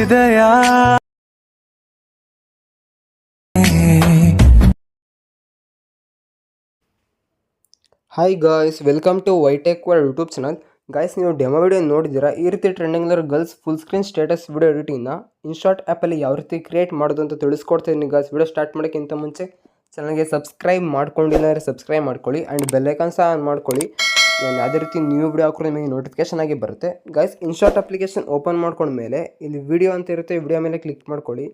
ಹೃದಯ hi guys, welcome to Y tech world YouTube channel. Guys, ನೀವು demo video ನೋಡಿದ್ದೀರಾ. ಈ ರೀತಿ trending girls full screen status video ಎಡಿಟಿಂಗ್ನ ಇನ್ಶಾರ್ಟ್ ಆ್ಯಪಲ್ಲಿ ಯಾವ ರೀತಿ ಕ್ರಿಯೇಟ್ ಮಾಡೋದು ಅಂತ ತಿಳಿಸ್ಕೊಡ್ತೀನಿ. ಗಾಯ್ಸ್, ವಿಡಿಯೋ ಸ್ಟಾರ್ಟ್ ಮಾಡೋಕ್ಕಿಂತ ಮುಂಚೆ ಚಾನಲ್ಗೆ ಸಬ್ಸ್ಕ್ರೈಬ್ ಮಾಡ್ಕೊಂಡಿಲ್ಲ ಅಂದರೆ ಸಬ್ಸ್ಕ್ರೈಬ್ ಮಾಡ್ಕೊಳ್ಳಿ ಆ್ಯಂಡ್ ಬೆಲ್ಲೈಕನ್ ಸಹ ಆನ್ ಮಾಡ್ಕೊಳ್ಳಿ. ನಾನು ಯಾವುದೇ ರೀತಿ ನ್ಯೂ ವಿಡಿಯೋ ಹಾಕಿದ್ರೆ ನಿಮಗೆ ನೋಟಿಫಿಕೇಶನ್ ಆಗಿ ಬರುತ್ತೆ. ಗಾಯ್ಸ್, ಇನ್ಶಾರ್ಟ್ ಅಪ್ಲಿಕೇಶನ್ ಓಪನ್ ಮಾಡ್ಕೊಂಡ್ಮೇಲೆ ಇಲ್ಲಿ ವಿಡಿಯೋ ಅಂತ ಇರುತ್ತೆ, ವಿಡಿಯೋ ಮೇಲೆ ಕ್ಲಿಕ್ ಮಾಡ್ಕೊಳ್ಳಿ.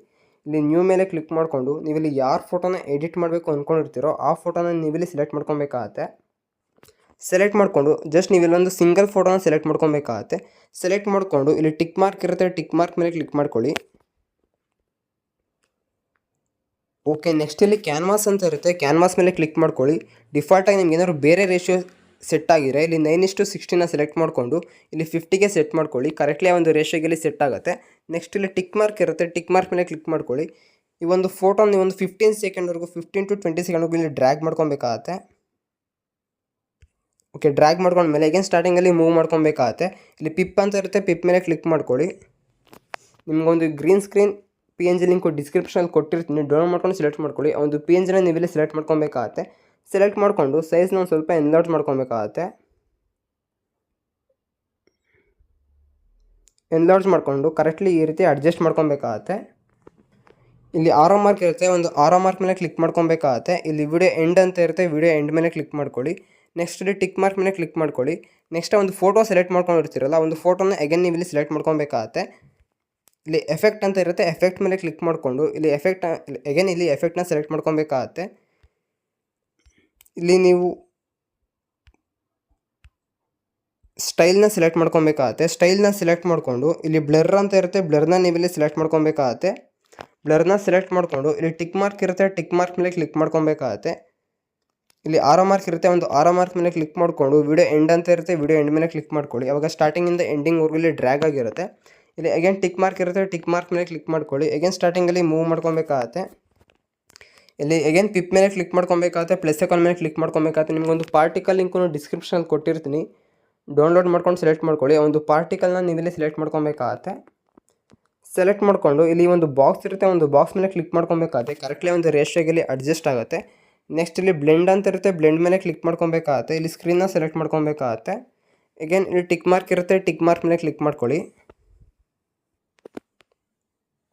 ಇಲ್ಲಿ ನ್ಯೂ ಮೇಲೆ ಕ್ಲಿಕ್ ಮಾಡಿಕೊಂಡು ನೀವಿಲ್ಲಿ ಯಾರು ಫೋಟೋನ ಎಡಿಟ್ ಮಾಡಬೇಕು ಅಂದ್ಕೊಂಡಿರ್ತೀರೋ ಆ ಫೋಟೋನ ನೀವಿಲ್ಲಿ ಸೆಲೆಕ್ಟ್ ಮಾಡ್ಕೊಬೇಕಾಗತ್ತೆ. ಸೆಲೆಕ್ಟ್ ಮಾಡಿಕೊಂಡು ಜಸ್ಟ್ ನೀವು ಇಲ್ಲೊಂದು ಸಿಂಗಲ್ ಫೋಟೋನ ಸೆಲೆಕ್ಟ್ ಮಾಡ್ಕೊಬೇಕಾಗತ್ತೆ. ಸೆಲೆಕ್ಟ್ ಮಾಡಿಕೊಂಡು ಇಲ್ಲಿ ಟಿಕ್ ಮಾರ್ಕ್ ಇರುತ್ತೆ, ಟಿಕ್ ಮಾರ್ಕ್ ಮೇಲೆ ಕ್ಲಿಕ್ ಮಾಡ್ಕೊಳ್ಳಿ. ಓಕೆ, ನೆಕ್ಸ್ಟ್ ಇಲ್ಲಿ ಕ್ಯಾನ್ವಾಸ್ ಅಂತ ಇರುತ್ತೆ, ಕ್ಯಾನ್ವಾಸ್ ಮೇಲೆ ಕ್ಲಿಕ್ ಮಾಡ್ಕೊಳ್ಳಿ. ಡಿಫಾಲ್ಟಾಗಿ ನಿಮ್ಗೆ ಏನಾದ್ರು ಬೇರೆ ರೇಷಿಯೋ ಸೆಟ್ ಆಗಿದ್ರೆ ಇಲ್ಲಿ 9:16 ಸೆಲೆಕ್ಟ್ ಮಾಡಿಕೊಂಡು ಇಲ್ಲಿ 50ಗೆ ಸೆಟ್ ಮಾಡ್ಕೊಳ್ಳಿ. ಕರೆಕ್ಟ್ಲಿ ಒಂದು ರೇಷಿಯೋಗೆ ಸೆಟ್ ಆಗುತ್ತೆ. ನೆಕ್ಸ್ಟ್ ಇಲ್ಲಿ ಟಿಕ್ ಮಾರ್ಕ್ ಇರುತ್ತೆ, ಟಿಕ್ ಮಾರ್ಕ್ ಮೇಲೆ ಕ್ಲಿಕ್ ಮಾಡ್ಕೊಳ್ಳಿ. ಈ ಒಂದು ಫೋಟೋ ನೀವು ಒಂದು 15 ಸೆಕೆಂಡ್ವರೆಗೂ 15 to 20 ಸೆಕೆಂಡ್ವರೆಗೂ ಇಲ್ಲಿ ಡ್ರ್ಯಾಗ್ ಮಾಡ್ಕೊಬೇಕಾಗತ್ತೆ. ಓಕೆ, ಡ್ರ್ಯಾಗ್ ಮಾಡ್ಕೊಂಡ್ಮೇಲೆ ಅಗೇನ್ ಸ್ಟಾರ್ಟಿಂಗಲ್ಲಿ ಮೂವ್ ಮಾಡ್ಕೊಬೇಕಾಗತ್ತೆ. ಇಲ್ಲಿ ಪಿಪ್ ಅಂತ ಇರುತ್ತೆ, ಪಿಪ್ ಮೇಲೆ ಕ್ಲಿಕ್ ಮಾಡ್ಕೊಳ್ಳಿ. ನಿಮಗೊಂದು ಗ್ರೀನ್ ಸ್ಕ್ರೀನ್ PNG ಲಿಂಕು ಡಿಸ್ಕ್ರಿಪ್ಷನಲ್ಲಿ ಕೊಟ್ಟಿರ್ತೀನಿ, ಡೌನ್ಲೋಡ್ ಮಾಡ್ಕೊಂಡು ಸೆಲೆಕ್ಟ್ ಮಾಡ್ಕೊಳ್ಳಿ. ಒಂದು PNGನ ನೀವಿಲ್ಲಿ ಸೆಲೆಕ್ಟ್ ಮಾಡ್ಕೊಬೇಕಾಗತ್ತೆ. ಸೆಲೆಕ್ಟ್ ಮಾಡಿಕೊಂಡು ಸೈಜ್ನ ಒಂದು ಸ್ವಲ್ಪ ಎನ್ಲಾರ್ಜ್ ಮಾಡ್ಕೊಬೇಕಾಗತ್ತೆ. ಎನ್ಲಾರ್ಜ್ ಮಾಡಿಕೊಂಡು ಕರೆಕ್ಟ್ಲಿ ಈ ರೀತಿ ಅಡ್ಜಸ್ಟ್ ಮಾಡ್ಕೊಬೇಕಾಗತ್ತೆ. ಇಲ್ಲಿ ಆರೋ ಮಾರ್ಕ್ ಇರುತ್ತೆ, ಒಂದು ಆರೋ ಮಾರ್ಕ್ ಮೇಲೆ ಕ್ಲಿಕ್ ಮಾಡ್ಕೊಬೇಕಾಗತ್ತೆ. ಇಲ್ಲಿ ವಿಡಿಯೋ ಎಂಡ್ ಅಂತ ಇರುತ್ತೆ, ವಿಡಿಯೋ ಎಂಡ್ ಮೇಲೆ ಕ್ಲಿಕ್ ಮಾಡ್ಕೊಳ್ಳಿ. ನೆಕ್ಸ್ಟ್ ಇಲ್ಲಿ ಟಿಕ್ ಮಾರ್ಕ್ ಮೇಲೆ ಕ್ಲಿಕ್ ಮಾಡ್ಕೊಳ್ಳಿ. ನೆಕ್ಸ್ಟ್ ಒಂದು ಫೋಟೋ ಸೆಲೆಕ್ಟ್ ಮಾಡ್ಕೊಂಡಿರ್ತೀರಲ್ಲ, ಒಂದು ಫೋಟೋನ ಅಗೇನ್ ನೀವು ಇಲ್ಲಿ ಸೆಲೆಕ್ಟ್ ಮಾಡ್ಕೊಬೇಕಾಗತ್ತೆ. ಇಲ್ಲಿ ಎಫೆಕ್ಟ್ ಅಂತ ಇರುತ್ತೆ, ಎಫೆಕ್ಟ್ ಮೇಲೆ ಕ್ಲಿಕ್ ಮಾಡಿಕೊಂಡು ಇಲ್ಲಿ ಅಗೇನ್ ಇಲ್ಲಿ ಎಫೆಕ್ಟ್ನ ಸೆಲೆಕ್ಟ್ ಮಾಡ್ಕೊಬೇಕಾಗತ್ತೆ. ಇಲ್ಲಿ ನೀವು ಸ್ಟೈಲ್ನ ಸೆಲೆಕ್ಟ್ ಮಾಡ್ಕೊಬೇಕಾಗತ್ತೆ. ಸ್ಟೈಲ್ನ ಸೆಲೆಕ್ಟ್ ಮಾಡಿಕೊಂಡು ಇಲ್ಲಿ ಬ್ಲರ್ ಅಂತ ಇರುತ್ತೆ, ಬ್ಲರ್ನ ನೀವಿಲ್ಲಿ ಸೆಲೆಕ್ಟ್ ಮಾಡ್ಕೊಬೇಕಾಗತ್ತೆ. ಬ್ಲರ್ನ ಸೆಲೆಕ್ಟ್ ಮಾಡಿಕೊಂಡು ಇಲ್ಲಿ ಟಿಕ್ ಮಾರ್ಕ್ ಇರುತ್ತೆ, ಟಿಕ್ ಮಾರ್ಕ್ ಮೇಲೆ ಕ್ಲಿಕ್ ಮಾಡ್ಕೊಬೇಕಾಗತ್ತೆ. ಇಲ್ಲಿ ಆರೋ ಮಾರ್ಕ್ ಇರುತ್ತೆ, ಒಂದು ಆರೋ ಮಾರ್ಕ್ ಮೇಲೆ ಕ್ಲಿಕ್ ಮಾಡಿಕೊಂಡು ವಿಡಿಯೋ ಎಂಡ್ ಅಂತ ಇರುತ್ತೆ, ವಿಡಿಯೋ ಎಂಡ್ ಮೇಲೆ ಕ್ಲಿಕ್ ಮಾಡ್ಕೊಳ್ಳಿ. ಅವಾಗ ಸ್ಟಾರ್ಟಿಂಗಿಂದ ಎಂಡಿಂಗ್ವರೆಗೂ ಇಲ್ಲಿ ಡ್ರ್ಯಾಗ್ ಆಗಿರುತ್ತೆ. ಇಲ್ಲಿ ಅಗೇನ್ ಟಿಕ್ ಮಾರ್ಕ್ ಇರುತ್ತೆ, ಟಿಕ್ ಮಾರ್ಕ್ ಮೇಲೆ ಕ್ಲಿಕ್ ಮಾಡ್ಕೊಳ್ಳಿ. ಅಗೇನ್ ಸ್ಟಾರ್ಟಿಂಗಲ್ಲಿ ಮೂವ್ ಮಾಡ್ಕೊಬೇಕಾಗತ್ತೆ. ಇಲ್ಲಿ ಅಗೇನ್ ಪಿಪ್ ಮೇಲೆ ಕ್ಲಿಕ್ ಮಾಡ್ಕೊಬೇಕಾಗತ್ತೆ, ಪ್ಲಸ್ ಐಕಾನ್ ಮೇಲೆ ಕ್ಲಿಕ್ ಮಾಡ್ಕೊಬೇಕಾಗತ್ತೆ. ನಿಮಗೊಂದು ಪಾರ್ಟಿಕಲ್ ಲಿಂಕು ಡಿಸ್ಕ್ರಿಪ್ಷನಲ್ಲಿ ಕೊಟ್ಟಿರ್ತೀನಿ, ಡೌನ್ಲೋಡ್ ಮಾಡ್ಕೊಂಡು ಸೆಲೆಕ್ಟ್ ಮಾಡ್ಕೊಳ್ಳಿ. ಒಂದು ಪಾರ್ಟಿಕಲ್ನ ನೀವಿಲ್ಲಿ ಸೆಲೆಕ್ಟ್ ಮಾಡ್ಕೊಬೇಕಾಗತ್ತೆ. ಸೆಲೆಕ್ಟ್ ಮಾಡಿಕೊಂಡು ಇಲ್ಲಿ ಒಂದು ಬಾಕ್ಸ್ ಇರುತ್ತೆ, ಒಂದು ಬಾಕ್ಸ್ ಮೇಲೆ ಕ್ಲಿಕ್ ಮಾಡ್ಕೊಬೇಕಾಗತ್ತೆ. ಕರೆಕ್ಟ್ಲಿ ಒಂದು ರೇಷಿಯೋಗೆ ಅಡ್ಜಸ್ಟ್ ಆಗುತ್ತೆ. ನೆಕ್ಸ್ಟ್ ಇಲ್ಲಿ ಬ್ಲೆಂಡ್ ಅಂತ ಇರುತ್ತೆ, ಬ್ಲೆಂಡ್ ಮೇಲೆ ಕ್ಲಿಕ್ ಮಾಡ್ಕೊಬೇಕಾಗತ್ತೆ. ಇಲ್ಲಿ ಸ್ಕ್ರೀನ್ನ ಸೆಲೆಕ್ಟ್ ಮಾಡ್ಕೊಬೇಕಾಗತ್ತೆ. ಅಗೇನ್ ಇಲ್ಲಿ ಟಿಕ್ ಮಾರ್ಕ್ ಇರುತ್ತೆ, ಟಿಕ್ ಮಾರ್ಕ್ ಮೇಲೆ ಕ್ಲಿಕ್ ಮಾಡ್ಕೊಳ್ಳಿ.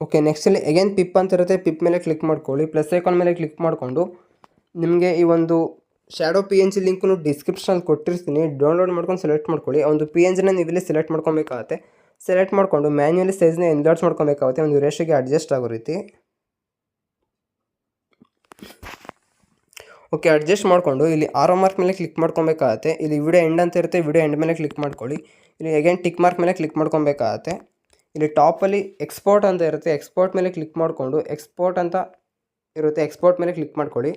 ಓಕೆ, ನೆಕ್ಸ್ಟ್ ಇಲ್ಲಿ ಅಗೇನ್ ಪಿಪ್ ಅಂತ ಇರುತ್ತೆ, ಪಿಪ್ ಮೇಲೆ ಕ್ಲಿಕ್ ಮಾಡ್ಕೊಳ್ಳಿ. ಪ್ಲಸ್ ಐಕಾನ್ ಮೇಲೆ ಕ್ಲಿಕ್ ಮಾಡಿಕೊಂಡು ನಿಮಗೆ ಈ ಒಂದು ಶ್ಯಾಡೋ PNG ಲಿಂಕು ಡಿಸ್ಕ್ರಿಪ್ಷನಲ್ಲಿ ಕೊಟ್ಟಿರ್ತೀನಿ, ಡೌನ್ಲೋಡ್ ಮಾಡ್ಕೊಂಡು ಸೆಲೆಕ್ಟ್ ಮಾಡ್ಕೊಳ್ಳಿ. ಒಂದು PNGನ ನೀವಿಲ್ಲಿ ಸೆಲೆಕ್ಟ್ ಮಾಡ್ಕೊಬೇಕಾಗತ್ತೆ. ಸೆಲೆಕ್ಟ್ ಮಾಡಿಕೊಂಡು ಮ್ಯಾನ್ಯುವಲಿ ಸೈಜ್ನ ಎನ್ಲಾರ್ಜ್ ಮಾಡ್ಕೊಬೇಕಾಗುತ್ತೆ, ಒಂದು ರೇಷಿಯೋಗೆ ಅಡ್ಜಸ್ಟ್ ಆಗೋ ರೀತಿ. ಓಕೆ, ಅಡ್ಜಸ್ಟ್ ಮಾಡಿಕೊಂಡು ಇಲ್ಲಿ ಆರೋ ಮಾರ್ಕ್ ಮೇಲೆ ಕ್ಲಿಕ್ ಮಾಡ್ಕೊಬೇಕಾಗತ್ತೆ. ಇಲ್ಲಿ ವಿಡಿಯೋ ಎಂಡ್ ಅಂತ ಇರುತ್ತೆ, ವಿಡಿಯೋ ಎಂಡ್ ಮೇಲೆ ಕ್ಲಿಕ್ ಮಾಡ್ಕೊಳ್ಳಿ. ಇಲ್ಲಿ ಅಗೇನ್ ಟಿಕ್ ಮಾರ್ಕ್ ಮೇಲೆ ಕ್ಲಿಕ್ ಮಾಡ್ಕೊಬೇಕಾಗತ್ತೆ. ಇಲ್ಲಿ ಟಾಪಲ್ಲಿ ಎಕ್ಸ್ಪೋರ್ಟ್ ಅಂತ ಇರುತ್ತೆ, ಎಕ್ಸ್ಪೋರ್ಟ್ ಮೇಲೆ ಕ್ಲಿಕ್ ಮಾಡಿಕೊಂಡು ಎಕ್ಸ್ಪೋರ್ಟ್ ಅಂತ ಇರುತ್ತೆ, ಎಕ್ಸ್ಪೋರ್ಟ್ ಮೇಲೆ ಕ್ಲಿಕ್ ಮಾಡ್ಕೊಳ್ಳಿ.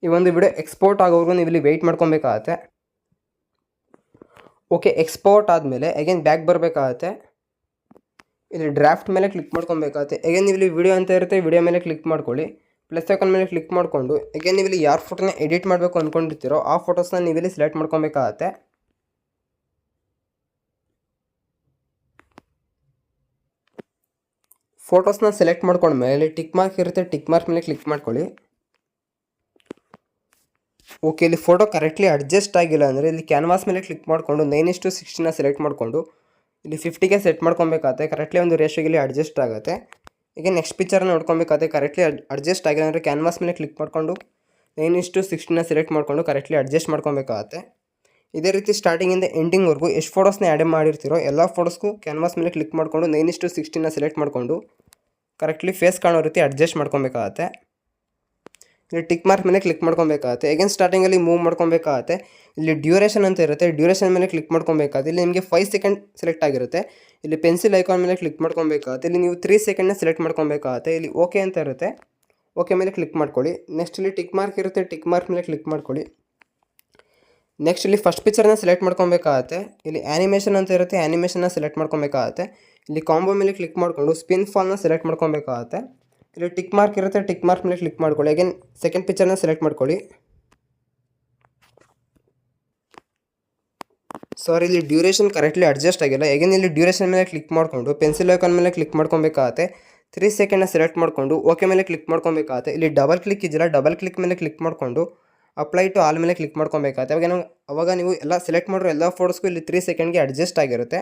ಈ ಒಂದು ವಿಡಿಯೋ ಎಕ್ಸ್ಪೋರ್ಟ್ ಆಗೋವರೆಗೂ ನೀವು ಇಲ್ಲಿ ವೆಯ್ಟ್ ಮಾಡ್ಕೊಬೇಕಾಗತ್ತೆ. ಓಕೆ, ಎಕ್ಸ್ಪೋರ್ಟ್ ಆದಮೇಲೆ ಅಗೇನ್ ಬ್ಯಾಕ್ ಬರಬೇಕಾಗತ್ತೆ. ಇಲ್ಲಿ ಡ್ರಾಫ್ಟ್ ಮೇಲೆ ಕ್ಲಿಕ್ ಮಾಡ್ಕೊಬೇಕಾಗತ್ತೆ. ಅಗೇನ್ ನೀವು ಇಲ್ಲಿ ವಿಡಿಯೋ ಅಂತ ಇರುತ್ತೆ, ವಿಡಿಯೋ ಮೇಲೆ ಕ್ಲಿಕ್ ಮಾಡ್ಕೊಳ್ಳಿ. ಪ್ಲಸ್ ಐಕಾನ್ ಮೇಲೆ ಕ್ಲಿಕ್ ಮಾಡಿಕೊಂಡು ಅಗೇನ್ ನೀವು ಇಲ್ಲಿ ಯಾರು ಫೋಟೋನ ಎಡಿಟ್ ಮಾಡಬೇಕು ಅಂದ್ಕೊಂಡಿರ್ತೀರೋ ಆ ಫೋಟೋಸ್ನ ನೀವಿಲ್ಲಿ ಸೆಲೆಕ್ಟ್ ಮಾಡ್ಕೊಬೇಕಾಗತ್ತೆ. ಫೋಟೋಸ್ನ ಸೆಲೆಕ್ಟ್ ಮಾಡ್ಕೊಂಡ್ಮೇಲೆ ಇಲ್ಲಿ ಟಿಕ್ ಮಾರ್ಕ್ ಇರುತ್ತೆ, ಟಿಕ್ ಮಾರ್ಕ್ ಮೇಲೆ ಕ್ಲಿಕ್ ಮಾಡ್ಕೊಳ್ಳಿ. ಓಕೆ, ಇಲ್ಲಿ ಫೋಟೋ ಕರೆಕ್ಟ್ಲಿ ಅಡ್ಜಸ್ಟ್ ಆಗಿಲ್ಲ ಅಂದರೆ ಇಲ್ಲಿ ಕ್ಯಾನ್ವಾಸ್ ಮೇಲೆ ಕ್ಲಿಕ್ ಮಾಡಿಕೊಂಡು 9:16 ಸೆಲೆಕ್ಟ್ ಮಾಡಿಕೊಂಡು ಇಲ್ಲಿ 50ಗೆ ಸೆಟ್ ಮಾಡ್ಕೊಬೇಕಾಗತ್ತೆ. ಕರೆಕ್ಟ್ಲಿ ಒಂದು ರೇಷಿಯೋಗೆ ಅಡ್ಜಸ್ಟ್ ಆಗುತ್ತೆ. ಈಗ ನೆಕ್ಸ್ಟ್ ಪಿಕ್ಚರ್ನ ನೋಡ್ಕೊಬೇಕಾಗುತ್ತೆ. ಕರೆಕ್ಟ್ಲಿ ಅಡ್ಜಸ್ಟ್ ಆಗಿಲ್ಲ ಅಂದರೆ ಕ್ಯಾನ್ವಾಸ್ ಮೇಲೆ ಕ್ಲಿಕ್ ಮಾಡಿಕೊಂಡು 9:16 ಸೆಲೆಕ್ಟ್ ಮಾಡಿಕೊಂಡು ಕರೆಕ್ಟ್ಲಿ ಅಡ್ಜಸ್ಟ್ ಮಾಡ್ಕೊಬೇಕಾಗತ್ತೆ. ಇದೇ ರೀತಿ ಸ್ಟಾರ್ಟಿಂಗಿಂದ ಎಂಡಿಂಗ್ವರೆಗೂ ಎಷ್ಟು ಫೋಟೋಸ್ನ ಆ್ಯಡ್ ಮಾಡಿರ್ತೀರೋ ಎಲ್ಲ ಫೋಟೋಸ್ಗೂ ಕ್ಯಾನ್ವಾಸ್ ಮೇಲೆ ಕ್ಲಿಕ್ ಮಾಡಿಕೊಂಡು 9:16 ಸೆಲೆಕ್ಟ್ ಮಾಡಿಕೊಂಡು ಕರೆಕ್ಟ್ಲಿ ಫೇಸ್ ಕಾಣೋ ರೀತಿ ಅಡ್ಜಸ್ಟ್ ಮಾಡ್ಕೊಬೇಕಾಗತ್ತೆ. ಇಲ್ಲಿ ಟಿಕ್ ಮಾರ್ಕ್ ಮೇಲೆ ಕ್ಲಿಕ್ ಮಾಡ್ಕೊಬೇಕಾಗತ್ತೆ. ಅಗೇನ್ ಸ್ಟಾರ್ಟಿಂಗಲ್ಲಿ ಮೂವ್ ಮಾಡ್ಕೊಬೇಕಾಗತ್ತೆ. ಇಲ್ಲಿ ಡ್ಯೂರೇಷನ್ ಅಂತ ಇರುತ್ತೆ, ಡ್ಯೂರೇಷನ್ ಮೇಲೆ ಕ್ಲಿಕ್ ಮಾಡ್ಕೊಬೇಕಾಗತ್ತೆ. ಇಲ್ಲಿ ನಿಮಗೆ 5 ಸೆಕೆಂಡ್ ಸೆಲೆಕ್ಟ್ ಆಗಿರುತ್ತೆ. ಇಲ್ಲಿ ಪೆನ್ಸಿಲ್ ಐಕಾನ್ ಮೇಲೆ ಕ್ಲಿಕ್ ಮಾಡ್ಕೊಬೇಕಾಗತ್ತೆ. ಇಲ್ಲಿ ನೀವು 3 ಸೆಕೆಂಡ್ನ ಸೆಲೆಕ್ಟ್ ಮಾಡ್ಕೊಬೇಕಾಗತ್ತೆ. ಇಲ್ಲಿ ಓಕೆ ಅಂತ ಇರುತ್ತೆ, ಓಕೆ ಮೇಲೆ ಕ್ಲಿಕ್ ಮಾಡ್ಕೊಳ್ಳಿ. ನೆಕ್ಸ್ಟ್ ಇಲ್ಲಿ ಟಿಕ್ ಮಾರ್ಕ್ ಇರುತ್ತೆ, ಟಿಕ್ ಮಾರ್ಕ್ ಮೇಲೆ ಕ್ಲಿಕ್ ಮಾಡ್ಕೊಳ್ಳಿ. ನೆಕ್ಸ್ಟ್ ಇಲ್ಲಿ ಫಸ್ಟ್ ಪಿಕ್ಚರ್ನ ಸೆಲೆಕ್ಟ್ ಮಾಡ್ಕೊಬೇಕಾಗತ್ತೆ. ಇಲ್ಲಿ ಆ್ಯನಿಮೇಷನ್ ಅಂತ ಇರುತ್ತೆ, ಆ್ಯನಿಮೇಷನ್ನ ಸೆಲೆಕ್ಟ್ ಮಾಡ್ಕೊಬೇಕಾಗತ್ತೆ. ಇಲ್ಲಿ ಕಾಂಬೋ ಮೇಲೆ ಕ್ಲಿಕ್ ಮಾಡಿಕೊಂಡು ಸ್ಪಿನ್ ಫಾಲ್ನ ಸೆಲೆಕ್ಟ್ ಮಾಡ್ಕೊಬೇಕಾಗತ್ತೆ. ಇಲ್ಲಿ ಟಿಕ್ ಮಾರ್ಕ್ ಇರುತ್ತೆ, ಟಿಕ್ ಮಾರ್ಕ್ ಮೇಲೆ ಕ್ಲಿಕ್ ಮಾಡ್ಕೊಳ್ಳಿ. ಅಗೇನ್ ಸೆಕೆಂಡ್ ಪಿಕ್ಚರ್ನ ಸೆಲೆಕ್ಟ್ ಮಾಡ್ಕೊಳ್ಳಿ. ಸಾರಿ, ಇಲ್ಲಿ ಡ್ಯೂರೇಷನ್ ಕರೆಕ್ಟ್ಲಿ ಅಡ್ಜಸ್ಟ್ ಆಗಿಲ್ಲ. ಹೇಗೇನು ಇಲ್ಲಿ ಡ್ಯೂರೇಷನ್ ಮೇಲೆ ಕ್ಲಿಕ್ ಮಾಡಿಕೊಂಡು ಪೆನ್ಸಿಲ್ ಐಕಾನ್ ಮೇಲೆ ಕ್ಲಿಕ್ ಮಾಡ್ಕೊಬೇಕಾಗತ್ತೆ. 3 ಸೆಕೆಂಡ್ನ ಸೆಲೆಕ್ಟ್ ಮಾಡಿಕೊಂಡು ಓಕೆ ಮೇಲೆ ಕ್ಲಿಕ್ ಮಾಡ್ಕೊಬೇಕಾಗತ್ತೆ. ಇಲ್ಲಿ ಡಬಲ್ ಕ್ಲಿಕ್ ಇದೆಯಲ್ಲ, ಡಬಲ್ ಕ್ಲಿಕ್ ಮೇಲೆ ಕ್ಲಿಕ್ ಮಾಡಿಕೊಂಡು ಅಪ್ಲೈ ಟು ಆಲ್ ಮೇಲೆ ಕ್ಲಿಕ್ ಮಾಡ್ಕೊಬೇಕಾಗತ್ತೆ. ಅವಾಗ ನೀವು ಎಲ್ಲ ಸೆಲೆಕ್ಟ್ ಮಾಡಿರೋ ಎಲ್ಲ ಫೋಟೋಸ್ಗೂ ಇಲ್ಲಿ 3 ಸೆಕೆಂಡ್ಗೆ ಅಡ್ಜಸ್ಟ್ ಆಗಿರುತ್ತೆ.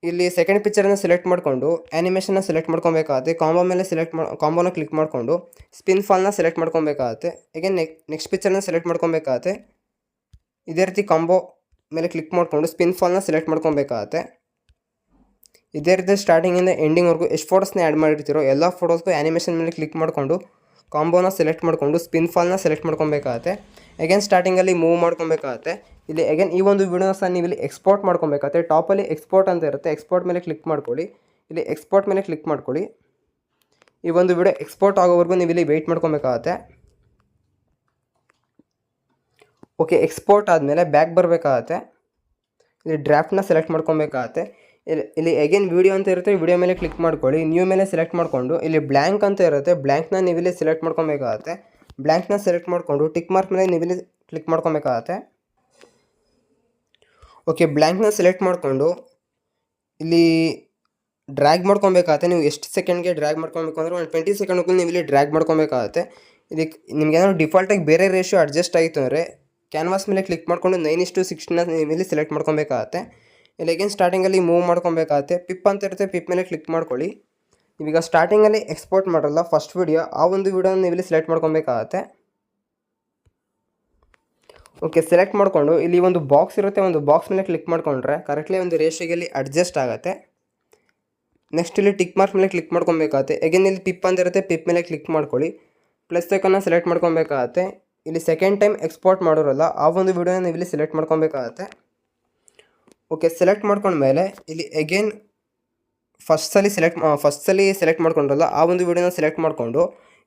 ಇಲ್ಲಿ ಸೆಕೆಂಡ್ ಪಿಕ್ಚರನ್ನು ಸೆಲೆಕ್ಟ್ ಮಾಡಿಕೊಂಡು ಆ್ಯನಿಮೇಷನ್ನ ಸೆಲೆಕ್ಟ್ ಮಾಡ್ಕೊಬೇಕಾಗತ್ತೆ. ಕಾಂಬೋ ಮೇಲೆ ಕಾಂಬೋನ ಕ್ಲಿಕ್ ಮಾಡಿಕೊಂಡು ಸ್ಪಿನ್ ಫಾಲ್ನ ಸೆಲೆಕ್ಟ್ ಮಾಡ್ಕೊಬೇಕಾಗತ್ತೆ. ಹೇಗೆ ನೆಕ್ಸ್ಟ್ ಪಿಕ್ಚರ್ನ ಸೆಲೆಕ್ಟ್ ಮಾಡ್ಕೊಬೇಕಾಗತ್ತೆ. ಇದೇ ರೀತಿ ಕಾಂಬೋ ಮೇಲೆ ಕ್ಲಿಕ್ ಮಾಡಿಕೊಂಡು ಸ್ಪಿನ್ ಫಾಲ್ನ ಸೆಲೆಕ್ಟ್ ಮಾಡ್ಕೊಬೇಕಾಗತ್ತೆ. ಇದೇ ರೀತಿ ಸ್ಟಾರ್ಟಿಂಗಿಂದ ಎಂಡಿಂಗ್ವರೆಗೂ ಎಷ್ಟು ಫೋಟೋಸ್ನ ಆ್ಯಡ್ ಮಾಡಿರ್ತೀರೋ ಎಲ್ಲ ಫೋಟೋಸ್ಗೂ ಆ್ಯನಿಮೇಷನ್ ಮೇಲೆ ಕ್ಲಿಕ್ ಮಾಡಿಕೊಂಡು ಕಾಂಬೋನ ಸೆಲೆಕ್ಟ್ ಮಾಡಿಕೊಂಡು ಸ್ಪಿನ್ ಫಾಲ್ನ ಸೆಲೆಕ್ಟ್ ಮಾಡ್ಕೊಬೇಕಾಗತ್ತೆ. ಅಗೇನ್ ಸ್ಟಾರ್ಟಿಂಗಲ್ಲಿ ಮೂವ್ ಮಾಡ್ಕೊಬೇಕಾಗತ್ತೆ. ಇಲ್ಲಿ ಅಗೇನ್ ಈ ಒಂದು ವಿಡಿಯೋನ ಸಹ ನೀವು ಇಲ್ಲಿ ಎಕ್ಸ್ಪೋರ್ಟ್ ಮಾಡ್ಕೊಬೇಕಾಗತ್ತೆ. ಟಾಪಲ್ಲಿ ಎಕ್ಸ್ಪೋರ್ಟ್ ಅಂತ ಇರುತ್ತೆ, ಎಕ್ಸ್ಪೋರ್ಟ್ ಮೇಲೆ ಕ್ಲಿಕ್ ಮಾಡ್ಕೊಳ್ಳಿ. ಇಲ್ಲಿ ಎಕ್ಸ್ಪೋರ್ಟ್ ಮೇಲೆ ಕ್ಲಿಕ್ ಮಾಡ್ಕೊಳ್ಳಿ. ಈ ಒಂದು ವಿಡಿಯೋ ಎಕ್ಸ್ಪೋರ್ಟ್ ಆಗೋವರೆಗೂ ನೀವು ಇಲ್ಲಿ ವೆಯ್ಟ್ ಮಾಡ್ಕೊಬೇಕಾಗತ್ತೆ. ಓಕೆ, ಎಕ್ಸ್ಪೋರ್ಟ್ ಆದಮೇಲೆ ಬ್ಯಾಕ್ ಬರಬೇಕಾಗತ್ತೆ. ಇಲ್ಲಿ ಡ್ರಾಫ್ಟ್ನ ಸೆಲೆಕ್ಟ್ ಮಾಡ್ಕೊಬೇಕಾಗತ್ತೆ. ಇಲ್ಲಿ ಅಗೇನ್ ವಿಡಿಯೋ ಅಂತ ಇರುತ್ತೆ, ವಿಡಿಯೋ ಮೇಲೆ ಕ್ಲಿಕ್ ಮಾಡ್ಕೊಳ್ಳಿ. ನ್ಯೂ ಮೇಲೆ ಸೆಲೆಕ್ಟ್ ಮಾಡಿಕೊಂಡು ಇಲ್ಲಿ ಬ್ಲ್ಯಾಂಕ್ ಅಂತ ಇರುತ್ತೆ, ಬ್ಲ್ಯಾಂಕ್ನ ನೀವು ಇಲ್ಲಿ ಸೆಲೆಕ್ಟ್ ಮಾಡ್ಕೊಬೇಕಾಗತ್ತೆ. ಬ್ಲ್ಯಾಂಕ್ನ ಸೆಲೆಕ್ಟ್ ಮಾಡಿಕೊಂಡು ಟಿಕ್ ಮಾರ್ಕ್ ಮೇಲೆ ನೀವು ಇಲ್ಲಿ ಕ್ಲಿಕ್ ಮಾಡ್ಕೊಬೇಕಾಗತ್ತೆ. ಓಕೆ, ಬ್ಲ್ಯಾಂಕ್ನ ಸೆಲೆಕ್ಟ್ ಮಾಡಿಕೊಂಡು ಇಲ್ಲಿ ಡ್ರ್ಯಾಗ್ ಮಾಡ್ಕೊಬೇಕಾಗತ್ತೆ. ನೀವು ಎಷ್ಟು ಸೆಕೆಂಡ್ಗೆ ಡ್ರ್ಯಾಗ್ ಮಾಡ್ಕೊಬೇಕು ಅಂದರೆ ಒಂದು 20 ಸೆಕೆಂಡ್ಗೂ ನೀವು ಇಲ್ಲಿ ಡ್ರ್ಯಾಗ್ ಮಾಡ್ಕೊಬೇಕಾಗತ್ತೆ. ಇದಕ್ಕೆ ನಿಮ್ಗೇನಾದ್ರು ಡಿಫಾಲ್ಟಾಗಿ ಬೇರೆ ರೇಷಿಯೋ ಅಡ್ಜಸ್ಟ್ ಆಯಿತು ಅಂದರೆ ಕ್ಯಾನ್ವಾಸ್ ಮೇಲೆ ಕ್ಲಿಕ್ ಮಾಡಿಕೊಂಡು 9:16ನ ನೀವು ಇಲ್ಲಿ ಸೆಲೆಕ್ಟ್ ಮಾಡ್ಕೊಬೇಕಾಗತ್ತೆ. ಇಲ್ಲಿ ಅಗೇನ್ ಸ್ಟಾರ್ಟಿಂಗಲ್ಲಿ ಮೂವ್ ಮಾಡ್ಕೊಬೇಕಾಗತ್ತೆ. ಪಿಪ್ ಅಂತ ಇರುತ್ತೆ, ಪಿಪ್ ಮೇಲೆ ಕ್ಲಿಕ್ ಮಾಡ್ಕೊಳ್ಳಿ. ನೀವೀಗ ಸ್ಟಾರ್ಟಿಂಗಲ್ಲಿ ಎಕ್ಸ್ಪೋರ್ಟ್ ಮಾಡಲ್ಲ ಫಸ್ಟ್ ವಿಡಿಯೋ, ಆ ಒಂದು ವಿಡಿಯೋನ ನೀವು ಇಲ್ಲಿ ಸೆಲೆಕ್ಟ್ ಮಾಡ್ಕೊಬೇಕಾಗತ್ತೆ. ಓಕೆ, ಸೆಲೆಕ್ಟ್ ಮಾಡಿಕೊಂಡು ಇಲ್ಲಿ ಒಂದು ಬಾಕ್ಸ್ ಇರುತ್ತೆ, ಒಂದು ಬಾಕ್ಸ್ ಮೇಲೆ ಕ್ಲಿಕ್ ಮಾಡಿಕೊಂಡ್ರೆ ಕರೆಕ್ಟ್ಲಿ ಒಂದು ರೇಷಿಯೋಗೆ ಇಲ್ಲಿ ಅಡ್ಜಸ್ಟ್ ಆಗುತ್ತೆ. ನೆಕ್ಸ್ಟ್ ಇಲ್ಲಿ ಟಿಕ್ ಮಾರ್ಕ್ ಮೇಲೆ ಕ್ಲಿಕ್ ಮಾಡ್ಕೊಬೇಕಾಗತ್ತೆ. ಅಗೇನ್ ಇಲ್ಲಿ ಪಿಪ್ ಅಂತ ಇರುತ್ತೆ, ಪಿಪ್ ಮೇಲೆ ಕ್ಲಿಕ್ ಮಾಡ್ಕೊಳ್ಳಿ. ಪ್ಲಸ್ ಐಕಾನ್ನ ಸೆಲೆಕ್ಟ್ ಮಾಡ್ಕೊಬೇಕಾಗತ್ತೆ. ಇಲ್ಲಿ ಸೆಕೆಂಡ್ ಟೈಮ್ ಎಕ್ಸ್ಪೋರ್ಟ್ ಮಾಡೋರಲ್ಲ ಆ ಒಂದು ವಿಡಿಯೋನ ನೀವು ಇಲ್ಲಿ ಸೆಲೆಕ್ಟ್ ಮಾಡ್ಕೊಬೇಕಾಗತ್ತೆ. ಓಕೆ, ಸೆಲೆಕ್ಟ್ ಮಾಡ್ಕೊಂಡ್ಮೇಲೆ ಇಲ್ಲಿ ಅಗೇನ್ ಫಸ್ಟ್ ಸಲ ಸೆಲೆಕ್ಟ್ ಮಾಡ್ಕೊಂಡ್ರಲ್ಲ ಆ ಒಂದು ವಿಡಿಯೋನ ಸೆಲೆಕ್ಟ್ ಮಾಡಿಕೊಂಡು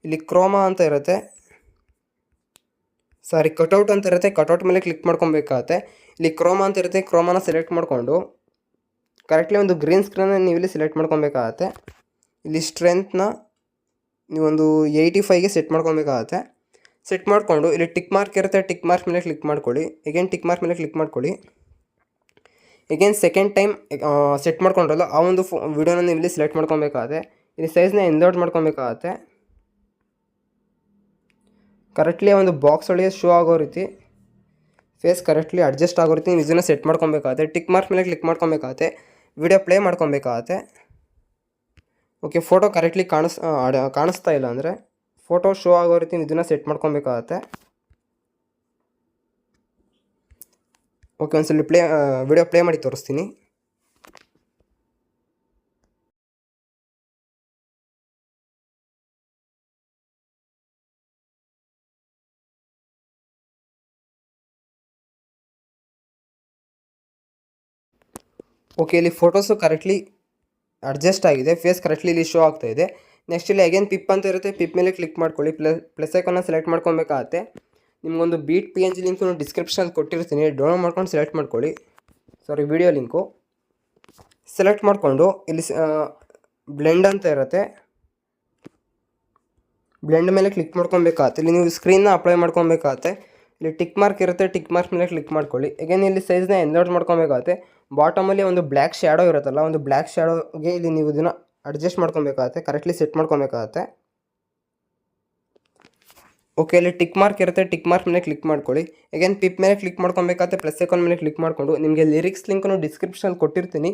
ಇಲ್ಲಿ ಕ್ರೋಮಾ ಅಂತ ಇರುತ್ತೆ, ಕಟೌಟ್ ಅಂತ ಇರುತ್ತೆ, ಕಟೌಟ್ ಮೇಲೆ ಕ್ಲಿಕ್ ಮಾಡ್ಕೊಬೇಕಾಗತ್ತೆ. ಇಲ್ಲಿ ಕ್ರೋಮಾ ಅಂತ ಇರುತ್ತೆ, ಕ್ರೋಮಾನ ಸೆಲೆಕ್ಟ್ ಮಾಡಿಕೊಂಡು ಕರೆಕ್ಟ್ಲಿ ಒಂದು ಗ್ರೀನ್ ಸ್ಕ್ರೀನ್ನ ನೀವು ಇಲ್ಲಿ ಸೆಲೆಕ್ಟ್ ಮಾಡ್ಕೊಬೇಕಾಗತ್ತೆ. ಇಲ್ಲಿ ಸ್ಟ್ರೆಂತ್ನ ನೀವೊಂದು 85ಗೆ ಸೆಟ್ ಮಾಡ್ಕೊಬೇಕಾಗತ್ತೆ. ಸೆಟ್ ಮಾಡಿಕೊಂಡು ಇಲ್ಲಿ ಟಿಕ್ ಮಾರ್ಕ್ ಇರುತ್ತೆ, ಟಿಕ್ ಮಾರ್ಕ್ ಮೇಲೆ ಕ್ಲಿಕ್ ಮಾಡ್ಕೊಳ್ಳಿ. ಅಗೇನ್ ಟಿಕ್ ಮಾರ್ಕ್ ಮೇಲೆ ಕ್ಲಿಕ್ ಮಾಡ್ಕೊಳ್ಳಿ. ಅಗೇನ್ ಸೆಕೆಂಡ್ ಟೈಮ್ ಸೆಟ್ ಮಾಡ್ಕೊಂಡ್ರಲ್ಲ ಆ ಒಂದು ವಿಡಿಯೋನ ನೀವು ಇಲ್ಲಿ ಸೆಲೆಕ್ಟ್ ಮಾಡ್ಕೊಬೇಕಾಗತ್ತೆ. ಇಲ್ಲಿ ಸೈಜ್ನ ಎನ್ಲೋಡ್ ಮಾಡ್ಕೊಬೇಕಾಗತ್ತೆ. ಕರೆಕ್ಟ್ಲಿ ಒಂದು ಬಾಕ್ಸ್ ಒಳಗೆ ಶೋ ಆಗೋ ರೀತಿ ಫೇಸ್ ಕರೆಕ್ಟ್ಲಿ ಅಡ್ಜಸ್ಟ್ ಆಗೋ ರೀತಿ ನೀವು ಇದನ್ನು ಸೆಟ್ ಮಾಡ್ಕೊಬೇಕಾಗತ್ತೆ. ಟಿಕ್ ಮಾರ್ಕ್ ಮೇಲೆ ಕ್ಲಿಕ್ ಮಾಡ್ಕೊಬೇಕಾಗತ್ತೆ. ವಿಡಿಯೋ ಪ್ಲೇ ಮಾಡ್ಕೊಬೇಕಾಗತ್ತೆ. ಓಕೆ, ಫೋಟೋ ಕರೆಕ್ಟ್ಲಿ ಕಾಣಿಸ್ತಾ ಇಲ್ಲ ಅಂದರೆ ಫೋಟೋ ಶೋ ಆಗೋ ರೀತಿ ಇದನ್ನು ಸೆಟ್ ಮಾಡ್ಕೊಬೇಕಾಗತ್ತೆ. ಓಕೆ, ಒಂದ್ಸಲ ವಿಡಿಯೋ ಪ್ಲೇ ಮಾಡಿ ತೋರಿಸ್ತೀನಿ. ಓಕೆ, ಇಲ್ಲಿ ಫೋಟೋಸು ಕರೆಕ್ಟ್ಲಿ ಅಡ್ಜಸ್ಟ್ ಆಗಿದೆ, ಫೇಸ್ ಕರೆಕ್ಟ್ಲಿ ಇಲ್ಲಿ ಶೋ ಆಗ್ತಾ ಇದೆ. ನೆಕ್ಸ್ಟ್ ಇಲ್ಲಿ ಅಗೇನ್ ಪಿಪ್ ಅಂತ ಇರುತ್ತೆ, ಪಿಪ್ ಮೇಲೆ ಕ್ಲಿಕ್ ಮಾಡ್ಕೊಳ್ಳಿ. ಪ್ಲಸ್ ಐಕಾನ್ನ ಸೆಲೆಕ್ಟ್ ಮಾಡ್ಕೊಬೇಕಾಗತ್ತೆ. ನಿಮಗೊಂದು ಬೀಟ್ PNG ಲಿಂಕು ಡಿಸ್ಕ್ರಿಪ್ಷನ್ ಕೊಟ್ಟಿರ್ತೀನಿ, ಡೌನ್ಲೋಡ್ ಮಾಡ್ಕೊಂಡು ಸೆಲೆಕ್ಟ್ ಮಾಡ್ಕೊಳ್ಳಿ. ವಿಡಿಯೋ ಲಿಂಕು ಸೆಲೆಕ್ಟ್ ಮಾಡಿಕೊಂಡು ಇಲ್ಲಿ ಬ್ಲೆಂಡ್ ಅಂತ ಇರುತ್ತೆ, ಬ್ಲೆಂಡ್ ಮೇಲೆ ಕ್ಲಿಕ್ ಮಾಡ್ಕೊಬೇಕಾಗತ್ತೆ. ಇಲ್ಲಿ ನೀವು ಸ್ಕ್ರೀನ್ನ ಅಪ್ಲೈ ಮಾಡ್ಕೊಬೇಕಾಗತ್ತೆ. ಇಲ್ಲಿ ಟಿಕ್ ಮಾರ್ಕ್ ಇರುತ್ತೆ, ಟಿಕ್ ಮಾರ್ಕ್ ಮೇಲೆ ಕ್ಲಿಕ್ ಮಾಡ್ಕೊಳ್ಳಿ. ಅಗೇನ್ ಇಲ್ಲಿ ಸೈಜ್ನ ಎನ್ಲೋಡ್ ಮಾಡ್ಕೊಬೇಕಾಗತ್ತೆ. ಬಾಟಮಲ್ಲಿ ಒಂದು ಬ್ಲ್ಯಾಕ್ ಶ್ಯಾಡೋ ಇರುತ್ತಲ್ಲ, ಒಂದು ಬ್ಲ್ಯಾಕ್ ಶ್ಯಾಡೋಗೆ ಇಲ್ಲಿ ನೀವು ಇದನ್ನು ಅಡ್ಜಸ್ಟ್ ಮಾಡ್ಕೊಬೇಕಾಗತ್ತೆ, ಕರೆಕ್ಟ್ಲಿ ಸೆಟ್ ಮಾಡ್ಕೊಬೇಕಾಗತ್ತೆ. ಓಕೆ, ಇಲ್ಲಿ ಟಿಕ್ ಮಾರ್ಕ್ ಇರುತ್ತೆ, ಟಿಕ್ ಮಾರ್ಕ್ ಮೇಲೆ ಕ್ಲಿಕ್ ಮಾಡ್ಕೊಳ್ಳಿ. ಅಗೇನ್ ಪಿಪ್ ಮೇಲೆ ಕ್ಲಿಕ್ ಮಾಡ್ಕೊಬೇಕಾಗತ್ತೆ. ಪ್ಲಸ್ ಐಕಾನ್ ಮೇಲೆ ಕ್ಲಿಕ್ ಮಾಡಿಕೊಂಡು ನಿಮಗೆ ಲಿರಿಕ್ಸ್ ಲಿಂಕನ್ನು ಡಿಸ್ಕ್ರಿಪ್ಷನ್ ಕೊಟ್ಟಿರ್ತೀನಿ,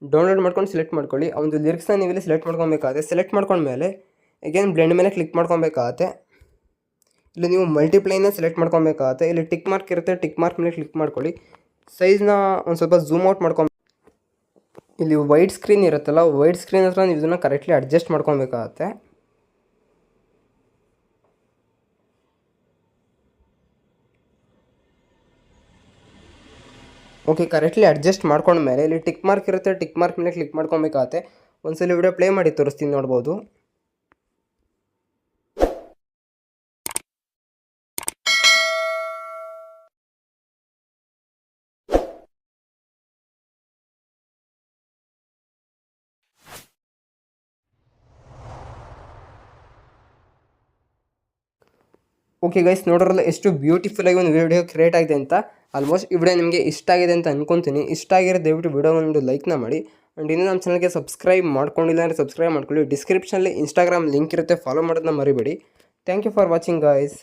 ಡೌನ್ಲೋಡ್ ಮಾಡ್ಕೊಂಡು ಸೆಲೆಕ್ಟ್ ಮಾಡ್ಕೊಳ್ಳಿ. ಆ ಒಂದು ಲಿರಿಕ್ಸ್ನ ನೀವು ಇಲ್ಲಿ ಸೆಲೆಕ್ಟ್ ಮಾಡ್ಕೊಬೇಕಾಗತ್ತೆ. ಸೆಲೆಕ್ಟ್ ಮಾಡ್ಕೊಂಡ್ಮೇಲೆ ಅಗೇನ್ ಬ್ಲೆಂಡ್ ಮೇಲೆ ಕ್ಲಿಕ್ ಮಾಡ್ಕೊಬೇಕಾಗತ್ತೆ. ಇಲ್ಲಿ ನೀವು ಮಲ್ಟಿಪ್ಲೈನ ಸೆಲೆಕ್ಟ್ ಮಾಡ್ಕೊಬೇಕಾಗತ್ತೆ. ಇಲ್ಲಿ ಟಿಕ್ ಮಾರ್ಕ್ ಇರುತ್ತೆ, ಟಿಕ್ ಮಾರ್ಕ್ ಮೇಲೆ ಕ್ಲಿಕ್ ಮಾಡ್ಕೊಳ್ಳಿ. ಸೈಜ್ನ ಒಂದು ಸ್ವಲ್ಪ ಝೂಮ್ ಔಟ್ ಮಾಡ್ಕೊಂಡು ಇಲ್ಲಿ ವೈಡ್ ಸ್ಕ್ರೀನ್ ಇರುತ್ತಲ್ಲ, ವೈಡ್ ಸ್ಕ್ರೀನ್ ಹತ್ರ ನೀವು ಇದನ್ನು ಕರೆಕ್ಟ್ಲಿ ಅಡ್ಜಸ್ಟ್ ಮಾಡ್ಕೊಬೇಕಾಗತ್ತೆ. ಓಕೆ, ಕರೆಕ್ಟ್ಲಿ ಅಡ್ಜಸ್ಟ್ ಮಾಡ್ಕೊಂಡ್ಮೇಲೆ ಇಲ್ಲಿ ಟಿಕ್ ಮಾರ್ಕ್ ಇರುತ್ತೆ, ಟಿಕ್ ಮಾರ್ಕ್ ಮೇಲೆ ಕ್ಲಿಕ್ ಮಾಡ್ಕೊಬೇಕಾಗತ್ತೆ. ಒಂದ್ಸಲ ವಿಡಿಯೋ ಪ್ಲೇ ಮಾಡಿ ತೋರಿಸ್ತೀನಿ, ನೋಡ್ಬೋದು. ಓಕೆ ಗೈಸ್, ನೋಡೋರಲ್ಲ ಎಷ್ಟು ಬ್ಯೂಟಿಫುಲ್ಲಾಗಿ ಒಂದು ವಿಡಿಯೋ ಕ್ರಿಯೇಟ್ ಆಗಿದೆ ಅಂತ. ಆಲ್ಮೋಸ್ಟ್ ಈ ವಿಡಿಯೋ ನಿಮಗೆ ಇಷ್ಟ ಆಗಿದೆ ಅಂತ ಅನ್ಕೊತೀನಿ. ಇಷ್ಟ ಆಗಿರೋ ದಯವಿಟ್ಟು ವಿಡಿಯೋ ಒಂದು ಲೈಕ್ನ ಮಾಡಿ. ಆ್ಯಂಡ್ ಇನ್ನೂ ನಮ್ಮ ಚಾನಲ್ಗೆ ಸಬ್ಸ್ಕ್ರೈಬ್ ಮಾಡ್ಕೊಂಡಿಲ್ಲ ಅಂದರೆ ಸಬ್ಸ್ಕ್ರೈಬ್ ಮಾಡ್ಕೊಳ್ಳಿ. ಡಿಸ್ಕ್ರಿಪ್ಷನಲ್ಲಿ ಇನ್ಸ್ಟಾಗ್ರಾಮ್ ಲಿಂಕ್ ಇರುತ್ತೆ, ಫಾಲೋ ಮಾಡೋದನ್ನ ಮರಿಬೇಡಿ. Thank you for watching guys.